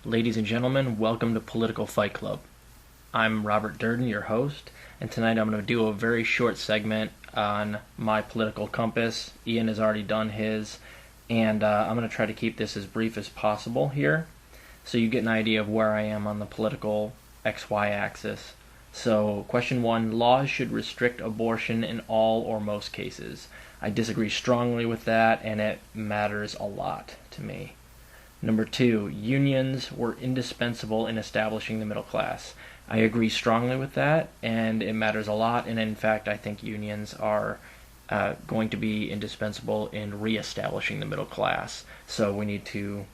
Ladies and gentlemen, welcome to Political Fight Club. I'm Robert Durden, your host, and tonight I'm going to do a very short segment on my political compass. Ian has already done his, and I'm going to try to keep this as brief as possible here so you get an idea of where I am on the political XY axis. So, question 1, laws should restrict abortion in all or most cases. I disagree strongly with that, and it matters a lot to me. Number 2, unions were indispensable in establishing the middle class. I agree strongly with that, and it matters a lot, and in fact I think unions are going to be indispensable in reestablishing the middle class. So we need to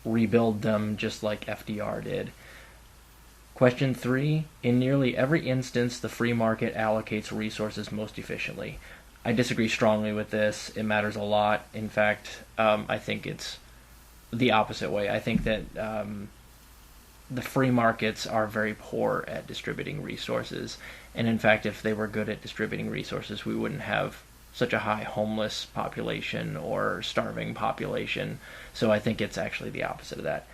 rebuild them just like FDR did. Question 3, in nearly every instance the free market allocates resources most efficiently. I disagree strongly with this. It matters a lot. In fact, I think it's the opposite way. I think that the free markets are very poor at distributing resources, and in fact if they were good at distributing resources we wouldn't have such a high homeless population or starving population. So I think it's actually the opposite of that.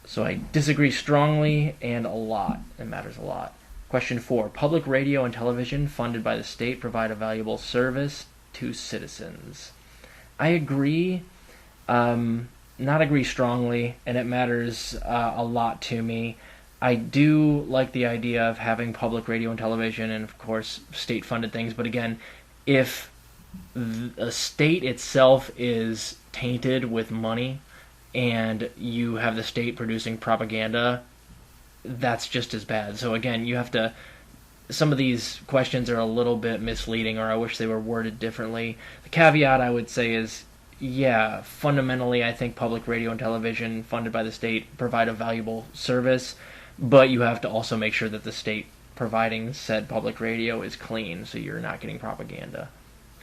So I disagree strongly and a lot. It matters a lot. Question 4. Public radio and television funded by the state provide a valuable service to citizens. I agree, not agree strongly, and it matters a lot to me. I do like the idea of having public radio and television and, of course, state-funded things, but again, if a state itself is tainted with money and you have the state producing propaganda, that's just as bad. So again, you have to... Some of these questions are a little bit misleading, or I wish they were worded differently. The caveat I would say is, yeah, fundamentally I think public radio and television funded by the state provide a valuable service, but you have to also make sure that the state providing said public radio is clean, so you're not getting propaganda.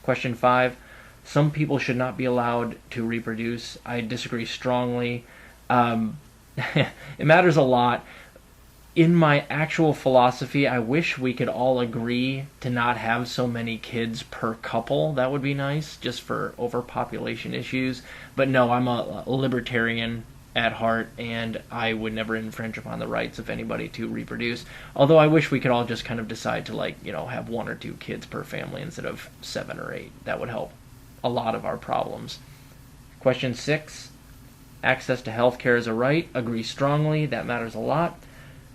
Question 5. Some people should not be allowed to reproduce. I disagree strongly. It matters a lot. In my actual philosophy, I wish we could all agree to not have so many kids per couple. That would be nice, just for overpopulation issues. But no, I'm a libertarian at heart, and I would never infringe upon the rights of anybody to reproduce. Although I wish we could all just kind of decide to, have 1 or 2 kids per family instead of 7 or 8. That would help a lot of our problems. Question 6. Access to health care is a right. Agree strongly. That matters a lot.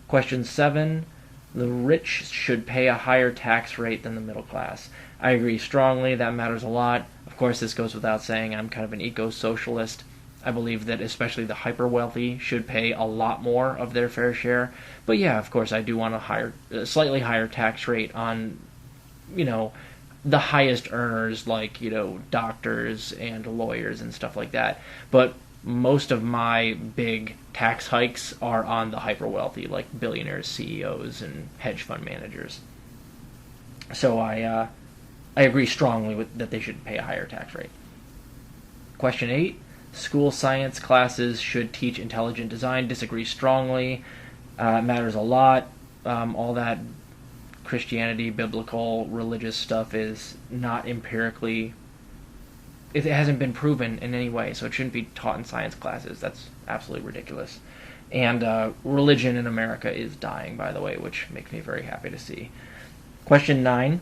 Question 7. The rich should pay a higher tax rate than the middle class. I agree strongly. That matters a lot. Of course, this goes without saying. I'm kind of an eco-socialist. I believe that especially the hyper-wealthy should pay a lot more of their fair share. But yeah, of course, I do want a slightly higher tax rate on, the highest earners like, doctors and lawyers and stuff like that. But most of my big tax hikes are on the hyper-wealthy, like billionaires, CEOs, and hedge fund managers. So I agree strongly with that they should pay a higher tax rate. Question 8. School science classes should teach intelligent design. Disagree strongly. It matters a lot. All that Christianity, biblical, religious stuff is not empirically... It hasn't been proven in any way, so it shouldn't be taught in science classes. That's absolutely ridiculous. And religion in America is dying, by the way, which makes me very happy to see. Question 9.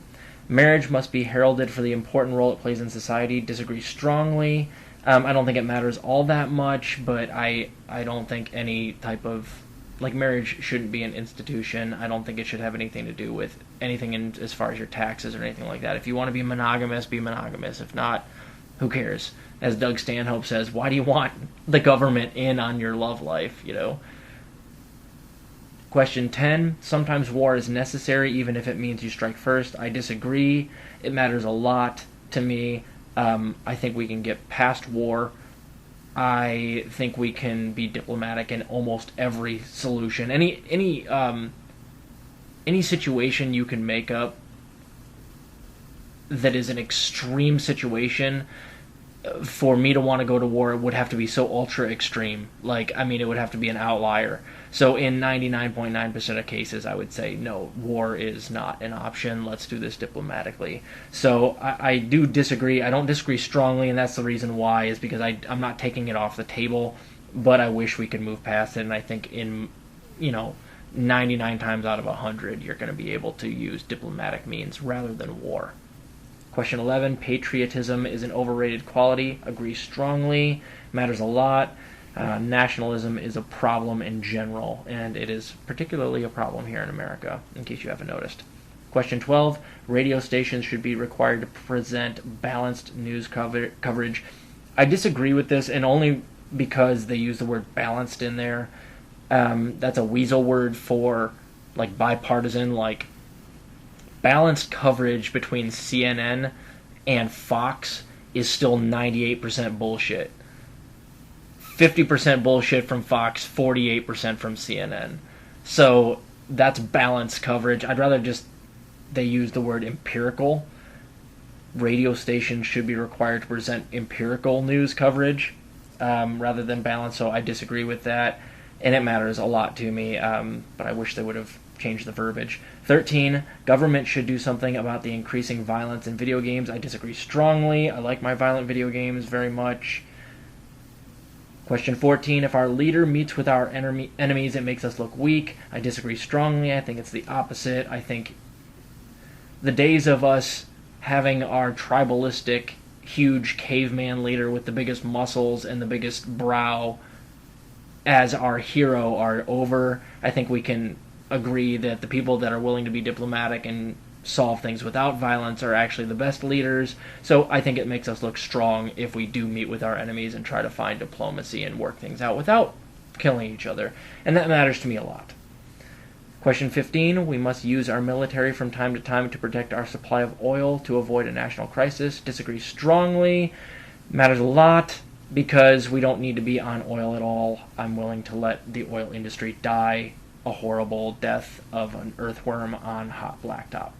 Marriage must be heralded for the important role it plays in society. Disagree strongly. I don't think it matters all that much, but I don't think any type of... marriage shouldn't be an institution. I don't think it should have anything to do with anything as far as your taxes or anything like that. If you want to be monogamous, be monogamous. If not, who cares? As Doug Stanhope says, why do you want the government in on your love life, Question 10. Sometimes war is necessary, even if it means you strike first. I disagree. It matters a lot to me. I think we can get past war. I think we can be diplomatic in almost every solution. Any situation you can make up that is an extreme situation, for me to want to go to war, it would have to be so ultra extreme. It would have to be an outlier. So in 99.9% of cases, I would say, no, war is not an option. Let's do this diplomatically. So I do disagree. I don't disagree strongly, and that's the reason why, is because I'm not taking it off the table. but I wish we could move past it. And I think in, you know, 99 times out of 100, you're going to be able to use diplomatic means rather than war. Question 11, patriotism is an overrated quality. Agree strongly. Matters a lot. Nationalism is a problem in general, and it is particularly a problem here in America, in case you haven't noticed. Question 12, radio stations should be required to present balanced news coverage. I disagree with this, and only because they use the word balanced in there. That's a weasel word for, like, bipartisan, like, balanced coverage between CNN and Fox is still 98% bullshit. 50% bullshit from Fox, 48% from CNN. So that's balanced coverage. I'd rather just they use the word empirical. Radio stations should be required to present empirical news coverage rather than balanced, so I disagree with that. And it matters a lot to me, but I wish they would have changed the verbiage. 13, government should do something about the increasing violence in video games. I disagree strongly. I like my violent video games very much. Question 14, if our leader meets with our enemies, it makes us look weak. I disagree strongly. I think it's the opposite. I think the days of us having our tribalistic, huge caveman leader with the biggest muscles and the biggest brow as our hero are over. I think we can agree that the people that are willing to be diplomatic and solve things without violence are actually the best leaders. So I think it makes us look strong if we do meet with our enemies and try to find diplomacy and work things out without killing each other. And that matters to me a lot. Question 15, we must use our military from time to time to protect our supply of oil to avoid a national crisis. Disagree strongly. Matters a lot because we don't need to be on oil at all. I'm willing to let the oil industry die a horrible death of an earthworm on hot blacktop.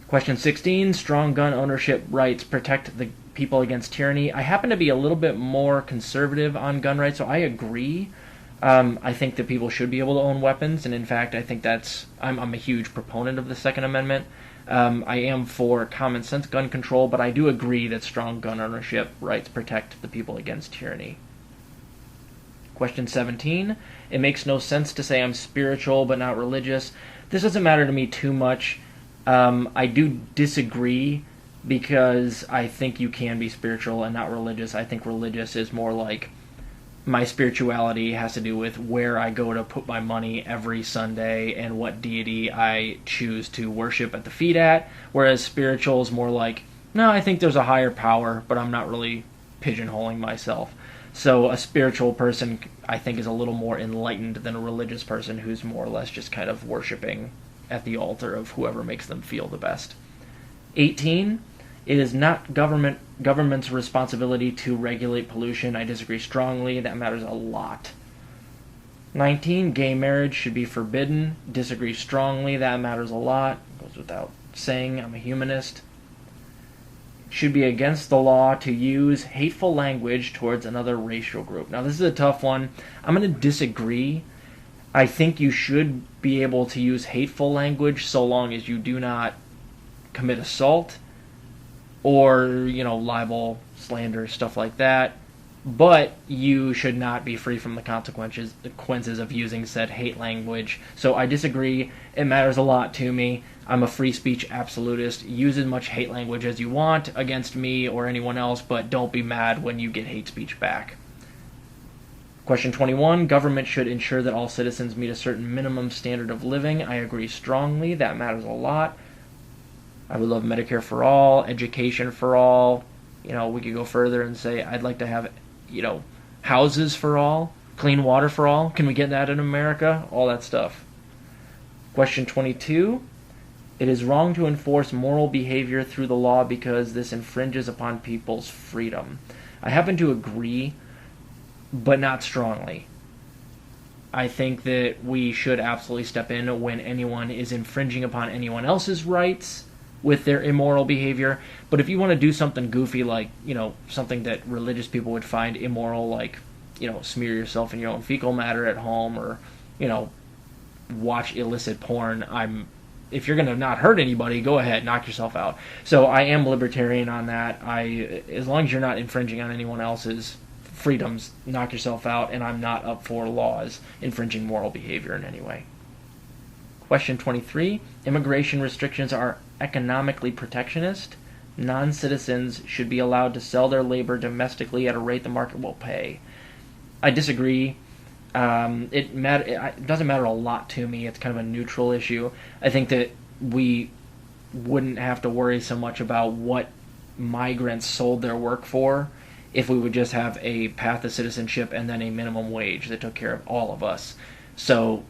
Question 16, strong gun ownership rights protect the people against tyranny. I happen to be a little bit more conservative on gun rights, so I agree. I think that people should be able to own weapons, and in fact, I think I'm a huge proponent of the Second Amendment. I am for common sense gun control, but I do agree that strong gun ownership rights protect the people against tyranny. Question 17, it makes no sense to say I'm spiritual but not religious. This doesn't matter to me too much. I do disagree because I think you can be spiritual and not religious. I think religious is more like my spirituality has to do with where I go to put my money every Sunday and what deity I choose to worship at the feet at, whereas spiritual is more like, no, I think there's a higher power, but I'm not really pigeonholing myself. So a spiritual person, I think, is a little more enlightened than a religious person who's more or less just kind of worshiping at the altar of whoever makes them feel the best. 18, it is not government's responsibility to regulate pollution. I disagree strongly. That matters a lot. 19, gay marriage should be forbidden. Disagree strongly. That matters a lot. Goes without saying. I'm a humanist. Should be against the law to use hateful language towards another racial group. Now, this is a tough one. I'm going to disagree. I think you should be able to use hateful language so long as you do not commit assault or, libel, slander, stuff like that. But you should not be free from the consequences of using said hate language. So I disagree. It matters a lot to me. I'm a free speech absolutist. Use as much hate language as you want against me or anyone else, but don't be mad when you get hate speech back. Question 21, government should ensure that all citizens meet a certain minimum standard of living. I agree strongly. That matters a lot. I would love Medicare for all, education for all. We could go further and say I'd like to have, houses for all, clean water for all. Can we get that in America? All that stuff. Question 22, it is wrong to enforce moral behavior through the law because this infringes upon people's freedom. I happen to agree, but not strongly. I think that we should absolutely step in when anyone is infringing upon anyone else's rights with their immoral behavior. But if you want to do something goofy like, something that religious people would find immoral, like, smear yourself in your own fecal matter at home or, watch illicit porn, if you're going to not hurt anybody, go ahead, knock yourself out. So I am libertarian on that. As long as you're not infringing on anyone else's freedoms, knock yourself out, and I'm not up for laws infringing moral behavior in any way. Question 23. Immigration restrictions are economically protectionist. Non-citizens should be allowed to sell their labor domestically at a rate the market will pay. I disagree. It doesn't matter a lot to me. It's kind of a neutral issue. I think that we wouldn't have to worry so much about what migrants sold their work for if we would just have a path to citizenship and then a minimum wage that took care of all of us. So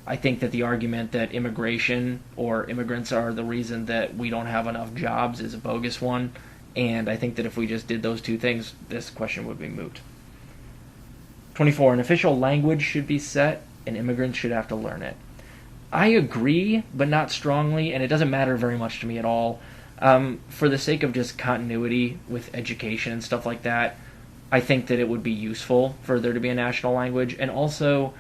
I think that the argument that immigration or immigrants are the reason that we don't have enough jobs is a bogus one, and I think that if we just did those two things, this question would be moot. 24. An official language should be set, and immigrants should have to learn it. I agree, but not strongly, and it doesn't matter very much to me at all. For the sake of just continuity with education and stuff like that, I think that it would be useful for there to be a national language, and also,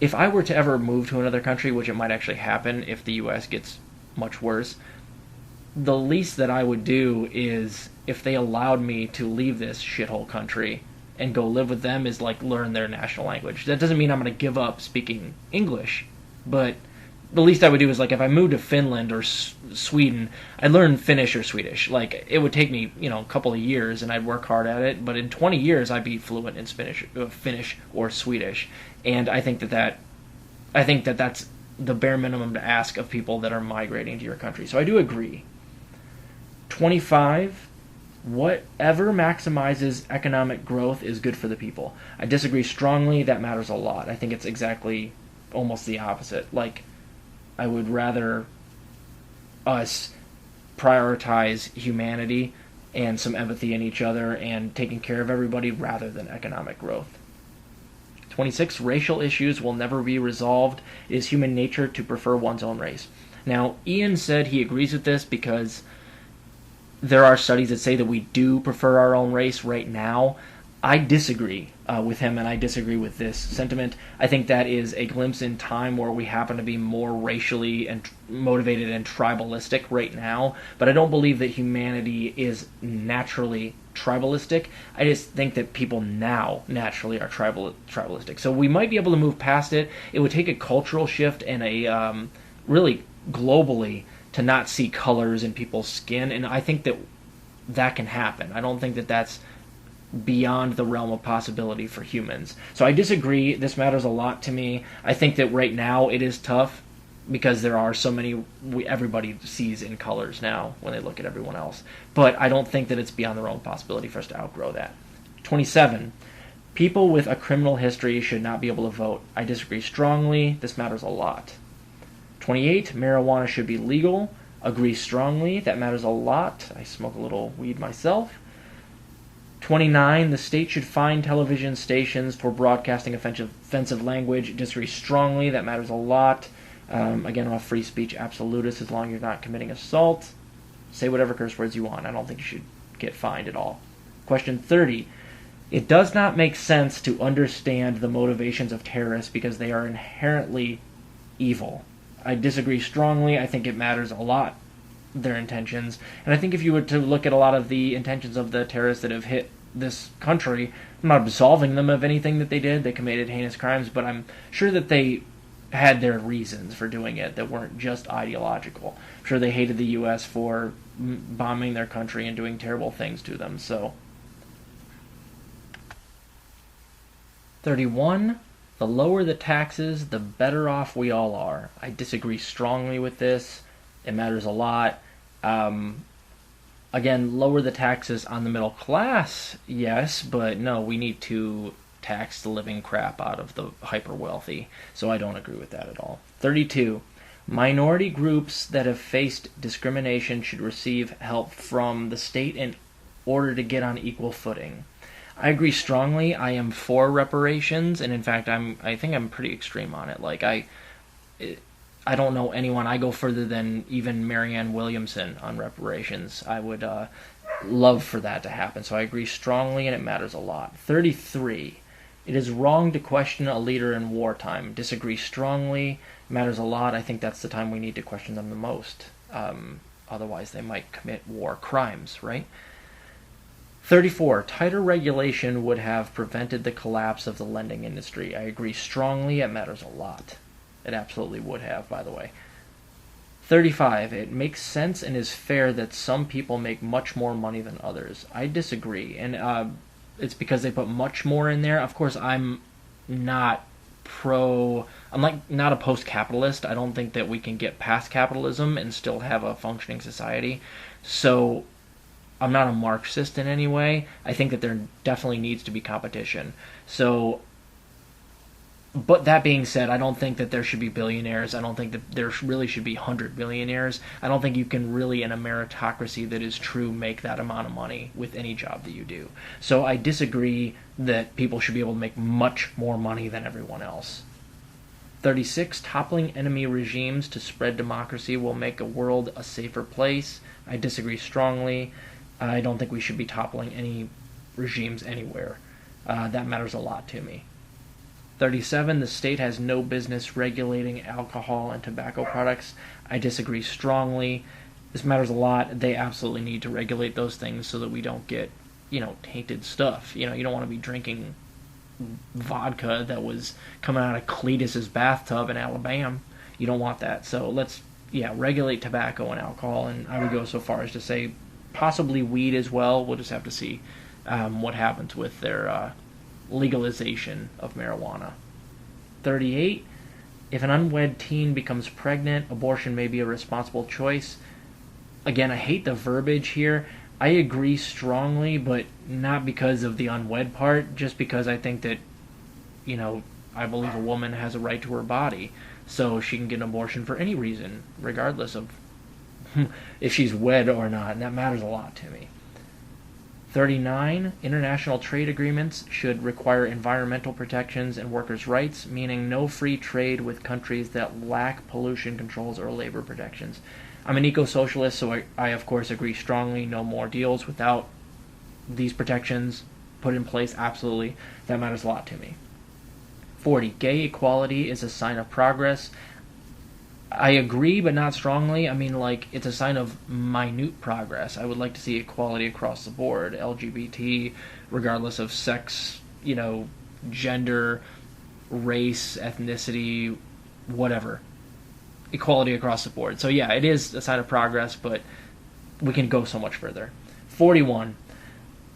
if I were to ever move to another country, which it might actually happen if the U.S. gets much worse, the least that I would do is, if they allowed me to leave this shithole country and go live with them, is like learn their national language. That doesn't mean I'm going to give up speaking English, but the least I would do is, like, if I moved to Finland or Sweden, I'd learn Finnish or Swedish. Like, it would take me, a couple of years, and I'd work hard at it, but in 20 years, I'd be fluent in Finnish or Swedish. And I think that that's the bare minimum to ask of people that are migrating to your country. So I do agree. 25, whatever maximizes economic growth is good for the people. I disagree strongly. That matters a lot. I think it's exactly almost the opposite. Like, I would rather us prioritize humanity and some empathy in each other and taking care of everybody rather than economic growth. 26. Racial issues will never be resolved. It is human nature to prefer one's own race. Now, Ian said he agrees with this because there are studies that say that we do prefer our own race right now. I disagree with him, and I disagree with this sentiment. I think that is a glimpse in time where we happen to be more racially and motivated and tribalistic right now, but I don't believe that humanity is naturally tribalistic. I just think that people now naturally are tribalistic. So we might be able to move past it. It would take a cultural shift and a really globally to not see colors in people's skin, and I think that that can happen. I don't think that that's beyond the realm of possibility for humans. So I disagree. This matters a lot to me. I think that right now it is tough because there are so many everybody sees in colors now when they look at everyone else. But I don't think that it's beyond the realm of possibility for us to outgrow that. 27. People with a criminal history should not be able to vote. I disagree strongly. This matters a lot. 28. Marijuana should be legal. Agree strongly. That matters a lot. I smoke a little weed myself. 29. The state should fine television stations for broadcasting offensive language. Disagree strongly. That matters a lot. Again, I'm a free speech absolutist as long as you're not committing assault. Say whatever curse words you want. I don't think you should get fined at all. Question 30. It does not make sense to understand the motivations of terrorists because they are inherently evil. I disagree strongly. I think it matters a lot, their intentions. And I think if you were to look at a lot of the intentions of the terrorists that have hit this country, I'm not absolving them of anything that they did. They committed heinous crimes, but I'm sure that they had their reasons for doing it that weren't just ideological. I'm sure they hated the U.S. for bombing their country and doing terrible things to them. So, 31. The lower the taxes, the better off we all are. I disagree strongly with this. It matters a lot. Again, lower the taxes on the middle class, yes, but no, we need to tax the living crap out of the hyper-wealthy. So I don't agree with that at all. 32. Minority groups that have faced discrimination should receive help from the state in order to get on equal footing. I agree strongly. I am for reparations, and in fact, I think I'm pretty extreme on it. Like, I don't know anyone. I go further than even Marianne Williamson on reparations. I would love for that to happen. So I agree strongly, and it matters a lot. 33. It is wrong to question a leader in wartime. Disagree strongly. Matters a lot. I think that's the time we need to question them the most. Otherwise, they might commit war crimes, right? 34. Tighter regulation would have prevented the collapse of the lending industry. I agree strongly. It matters a lot. It absolutely would have, by the way. 35. It makes sense and is fair that some people make much more money than others. I disagree, and it's because they put much more in there. Of course, I'm not not a post-capitalist. I don't think that we can get past capitalism and still have a functioning society. So I'm not a Marxist in any way. I think that there definitely needs to be competition. So, but that being said, I don't think that there should be billionaires. I don't think that there really should be 100 billionaires. I don't think you can really, in a meritocracy that is true, make that amount of money with any job that you do. So I disagree that people should be able to make much more money than everyone else. 36. Toppling enemy regimes to spread democracy will make a world a safer place. I disagree strongly. I don't think we should be toppling any regimes anywhere. That matters a lot to me. 37. The state has no business regulating alcohol and tobacco products. I disagree strongly. This matters a lot. They absolutely need to regulate those things so that we don't get, tainted stuff. You don't want to be drinking vodka that was coming out of Cletus's bathtub in Alabama. You don't want that. So let's, regulate tobacco and alcohol. And I would go so far as to say possibly weed as well. We'll just have to see what happens with their legalization of marijuana. 38. If an unwed teen becomes pregnant, abortion may be a responsible choice. Again, I hate the verbiage here. I agree strongly, but not because of the unwed part, just because I think that, I believe a woman has a right to her body, so she can get an abortion for any reason, regardless of if she's wed or not, and that matters a lot to me. 39. International trade agreements should require environmental protections and workers' rights, meaning no free trade with countries that lack pollution controls or labor protections. I'm an eco-socialist, so I of course agree strongly. No more deals without these protections put in place. Absolutely. That matters a lot to me. 40. Gay equality is a sign of progress. I agree, but not strongly. I mean, it's a sign of minute progress. I would like to see equality across the board. LGBT, regardless of sex, gender, race, ethnicity, whatever. Equality across the board. So yeah, it is a sign of progress, but we can go so much further. 41.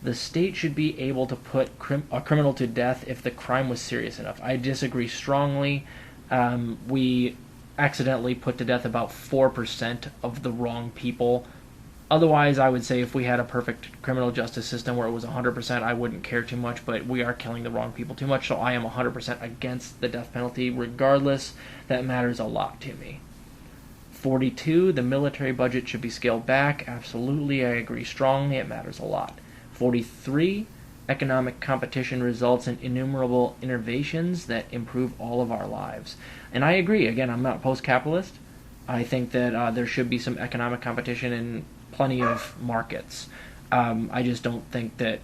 The state should be able to put a criminal to death if the crime was serious enough. I disagree strongly. We accidentally put to death about 4% of the wrong people. Otherwise, I would say if we had a perfect criminal justice system where it was 100%, I wouldn't care too much, but we are killing the wrong people too much, so I am 100% against the death penalty. Regardless, that matters a lot to me. 42, the military budget should be scaled back. Absolutely, I agree strongly. It matters a lot. 43, economic competition results in innumerable innovations that improve all of our lives. And I agree. Again, I'm not post-capitalist. I think that there should be some economic competition in plenty of markets. I just don't think that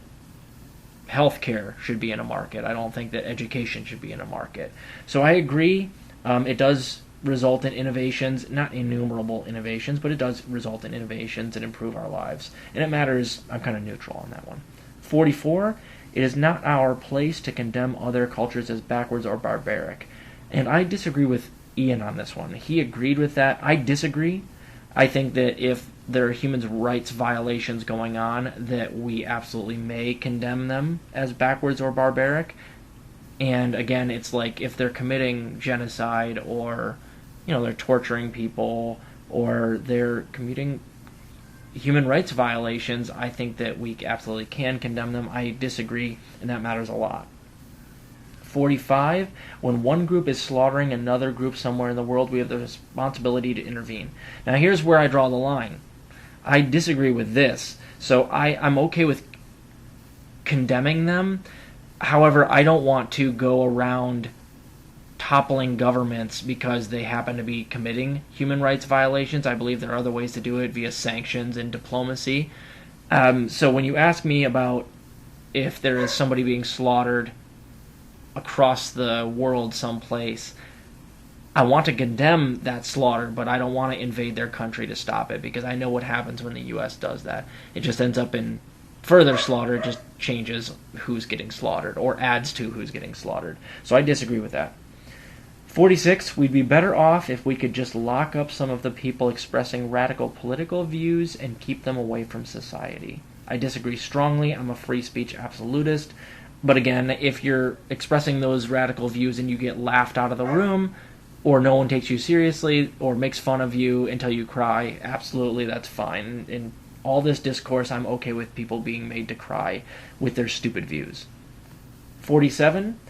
healthcare should be in a market. I don't think that education should be in a market. So I agree. It does result in innovations, not innumerable innovations, but it does result in innovations that improve our lives. And it matters. I'm kind of neutral on that one. 44, it is not our place to condemn other cultures as backwards or barbaric. And I disagree with Ian on this one. He agreed with that. I disagree. I think that if there are human rights violations going on, that we absolutely may condemn them as backwards or barbaric. And again, it's like if they're committing genocide or, they're torturing people or they're committing human rights violations, I think that we absolutely can condemn them. I disagree, and that matters a lot. 45, when one group is slaughtering another group somewhere in the world, we have the responsibility to intervene. Now here's where I draw the line. I disagree with this. So I'm okay with condemning them. However, I don't want to go around toppling governments because they happen to be committing human rights violations. I believe there are other ways to do it via sanctions and diplomacy. So when you ask me about if there is somebody being slaughtered across the world someplace, I want to condemn that slaughter, but I don't want to invade their country to stop it, because I know what happens when the U.S. does that. It just ends up in further slaughter, it just changes who's getting slaughtered or adds to who's getting slaughtered. So I disagree with that. 46, we'd be better off if we could just lock up some of the people expressing radical political views and keep them away from society. I disagree strongly. I'm a free speech absolutist. But again, if you're expressing those radical views and you get laughed out of the room, or no one takes you seriously, or makes fun of you until you cry, absolutely, that's fine. In all this discourse, I'm okay with people being made to cry with their stupid views. 47,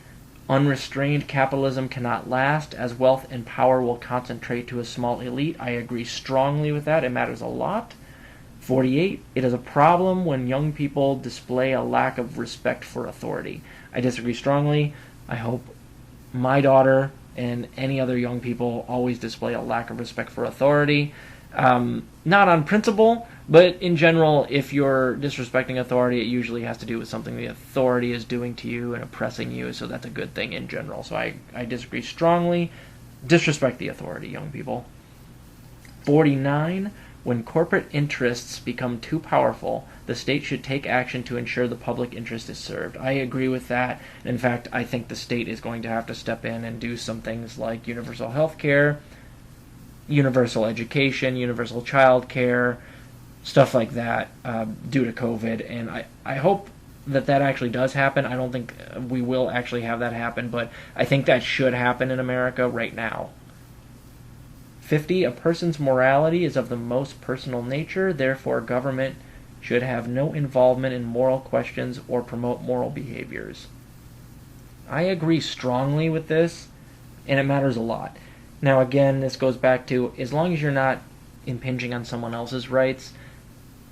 unrestrained capitalism cannot last, as wealth and power will concentrate to a small elite. I agree strongly with that. It matters a lot. 48, it is a problem when young people display a lack of respect for authority. I disagree strongly. I hope my daughter and any other young people always display a lack of respect for authority. Not on principle, but in general, if you're disrespecting authority, it usually has to do with something the authority is doing to you and oppressing you, so that's a good thing in general. So I disagree strongly. Disrespect the authority, young people. 49, when corporate interests become too powerful, the state should take action to ensure the public interest is served. I agree with that. In fact, I think the state is going to have to step in and do some things like universal health care, universal education, universal child care, stuff like that due to COVID. And I hope that actually does happen. I don't think we will actually have that happen, but I think that should happen in America right now. 50, a person's morality is of the most personal nature, therefore government should have no involvement in moral questions or promote moral behaviors. I agree strongly with this, and it matters a lot. Now again, this goes back to, as long as you're not impinging on someone else's rights,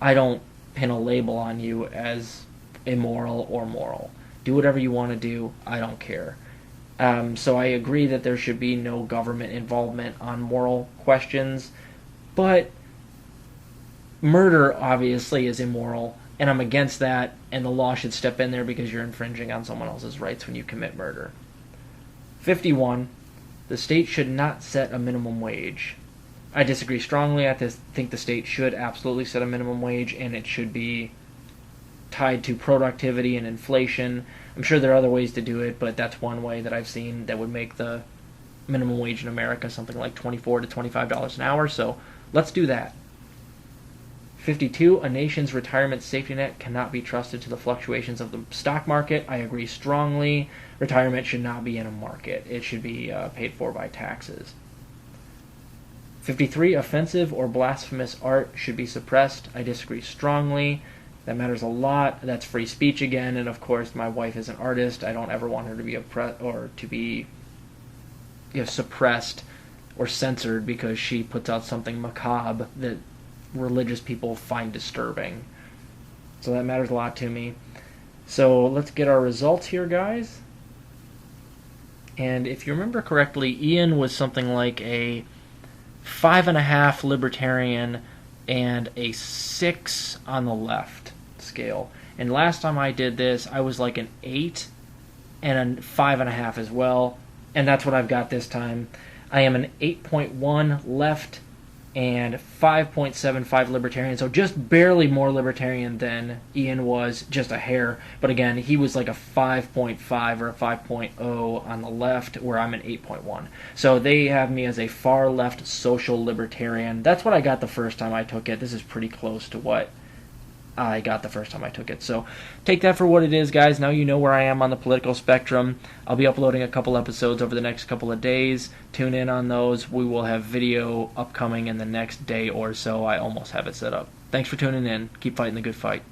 I don't pin a label on you as immoral or moral. Do whatever you want to do, I don't care. So I agree that there should be no government involvement on moral questions, but murder obviously is immoral, and I'm against that, and the law should step in there because you're infringing on someone else's rights when you commit murder. 51, the state should not set a minimum wage. I disagree strongly. I think the state should absolutely set a minimum wage, and it should be tied to productivity and inflation. I'm sure there are other ways to do it, but that's one way that I've seen that would make the minimum wage in America something like $24 to $25 an hour, so let's do that. 52, a nation's retirement safety net cannot be trusted to the fluctuations of the stock market. I agree strongly. Retirement should not be in a market. It should be paid for by taxes. 53, offensive or blasphemous art should be suppressed. I disagree strongly. That matters a lot. That's free speech again, and of course, my wife is an artist. I don't ever want her to be suppressed or censored because she puts out something macabre that religious people find disturbing. So that matters a lot to me. So let's get our results here, guys. And if you remember correctly, Ian was something like a 5.5 libertarian and a 6 on the left scale. And last time I did this, I was like an 8 and a 5.5 as well. And that's what I've got this time. I am an 8.1 left and 5.75 libertarian, so just barely more libertarian than Ian was, just a hair. But again, he was like a 5.5 or a 5.0 on the left, where I'm an 8.1. So they have me as a far left social libertarian. That's what I got the first time I took it. This is pretty close to what I got the first time I took it. So take that for what it is, guys. Now you know where I am on the political spectrum. I'll be uploading a couple episodes over the next couple of days. Tune in on those. We will have video upcoming in the next day or so. I almost have it set up. Thanks for tuning in. Keep fighting the good fight.